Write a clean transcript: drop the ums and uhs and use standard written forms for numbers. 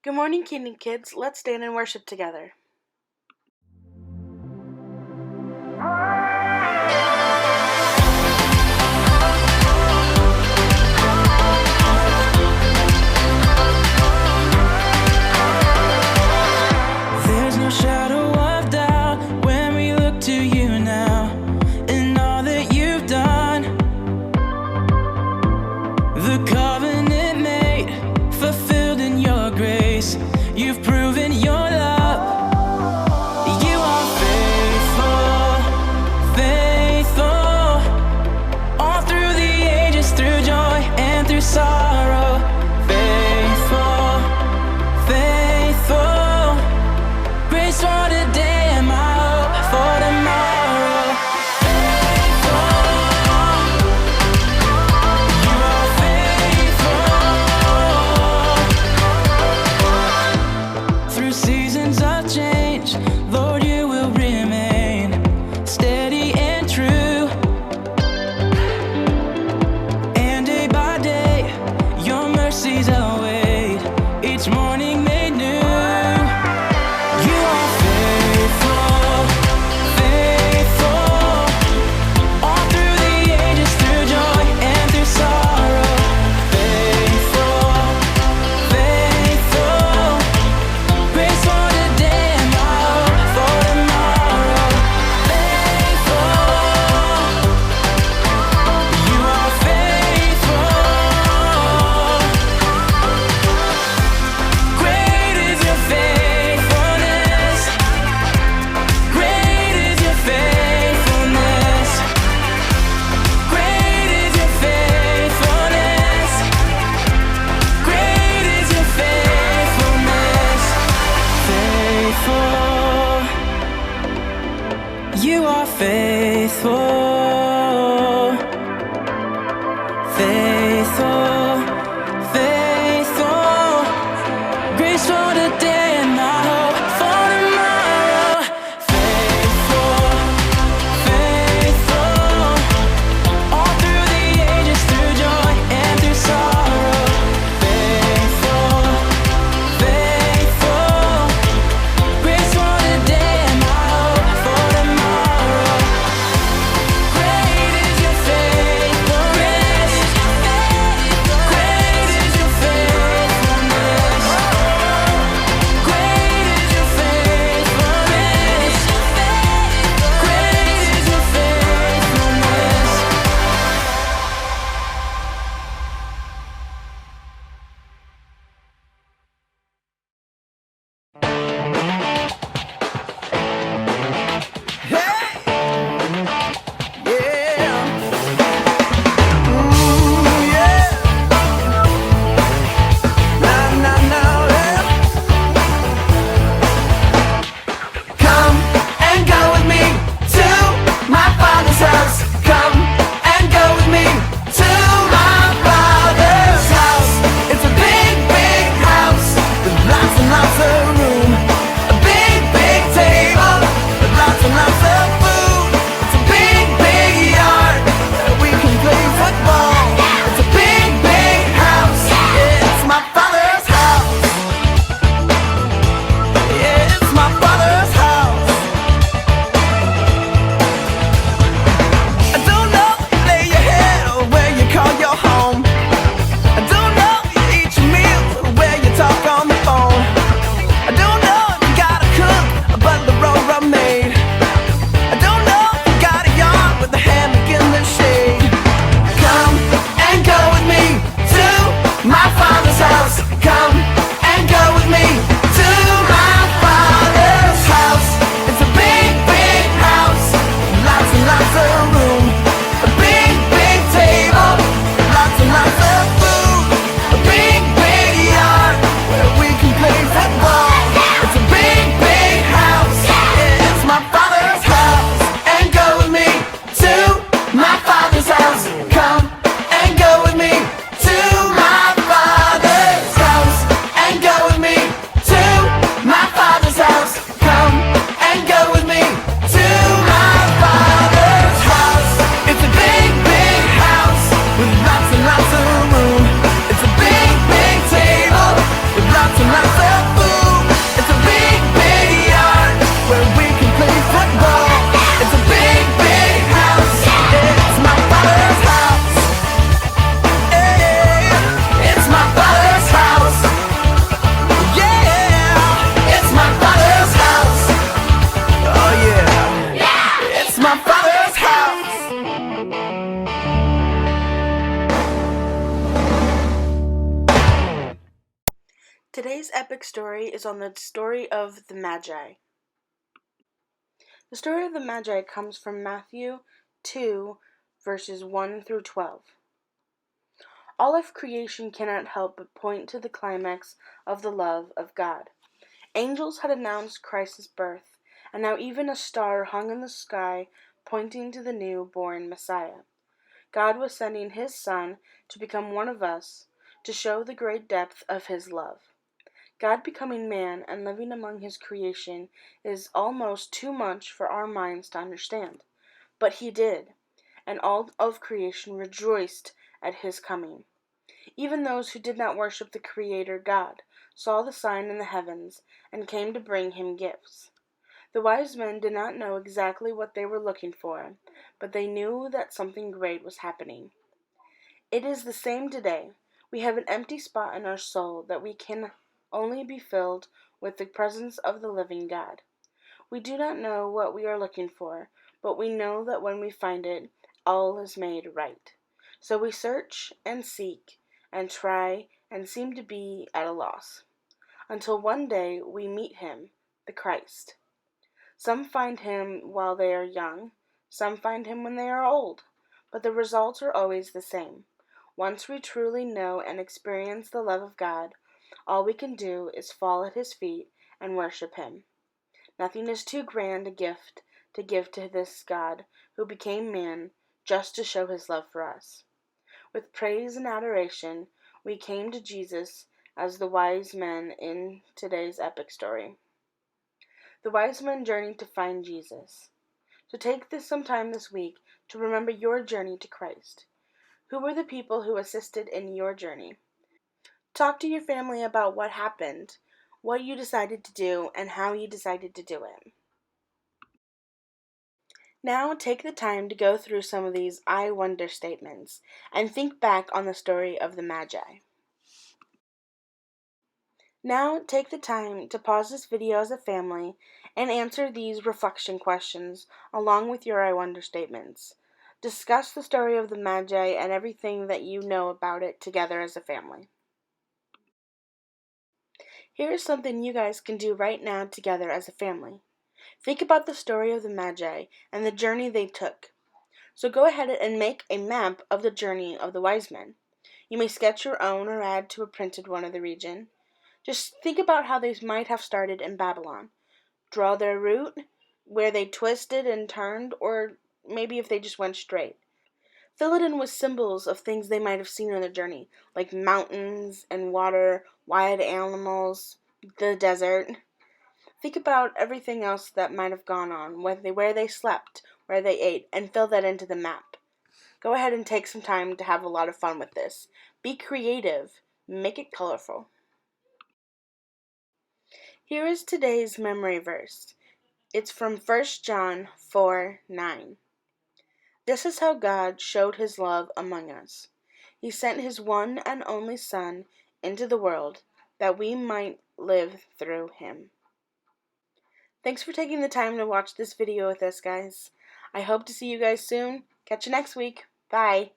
Good morning, Kingdom Kids. Let's stand and worship together. There's no shadow of doubt when we look to you now, and all that you've done. The covenant made, fulfilled in your grace. You've proven your love Today's epic story is on the story of the Magi. The story of the Magi comes from Matthew 2, verses 1 through 12. All of creation cannot help but point to the climax of the love of God. Angels had announced Christ's birth, and now even a star hung in the sky pointing to the new-born Messiah. God was sending His Son to become one of us, to show the great depth of His love. God becoming man and living among His creation is almost too much for our minds to understand. But He did, and all of creation rejoiced at His coming. Even those who did not worship the Creator God saw the sign in the heavens and came to bring Him gifts. The wise men did not know exactly what they were looking for, but they knew that something great was happening. It is the same today. We have an empty spot in our soul that we can only be filled with the presence of the living God. We do not know what we are looking for, but we know that when we find it, all is made right. So we search and seek and try and seem to be at a loss, until one day we meet Him, the Christ. Some find Him while they are young, some find Him when they are old, but the results are always the same. Once we truly know and experience the love of God, all we can do is fall at His feet and worship Him. Nothing is too grand a gift to give to this God who became man just to show His love for us. With praise and adoration, we came to Jesus as the wise men in today's epic story. The wise men journeyed to find Jesus. So take some time this week to remember your journey to Christ. Who were the people who assisted in your journey? Talk to your family about what happened, what you decided to do, and how you decided to do it. Now take the time to go through some of these I wonder statements and think back on the story of the Magi. Now take the time to pause this video as a family and answer these reflection questions along with your I wonder statements. Discuss the story of the Magi and everything that you know about it together as a family. Here is something you guys can do right now together as a family. Think about the story of the Magi and the journey they took. So go ahead and make a map of the journey of the wise men. You may sketch your own or add to a printed one of the region. Just think about how they might have started in Babylon. Draw their route, where they twisted and turned, or maybe if they just went straight. Fill it in with symbols of things they might have seen on their journey, like mountains and water, wild animals, the desert. Think about everything else that might have gone on, where they slept, where they ate, and fill that into the map. Go ahead and take some time to have a lot of fun with this. Be creative. Make it colorful. Here is today's memory verse. It's from 1 John 4:9. This is how God showed His love among us. He sent His one and only Son into the world that we might live through Him. Thanks for taking the time to watch this video with us, guys. I hope to see you guys soon. Catch you next week. Bye.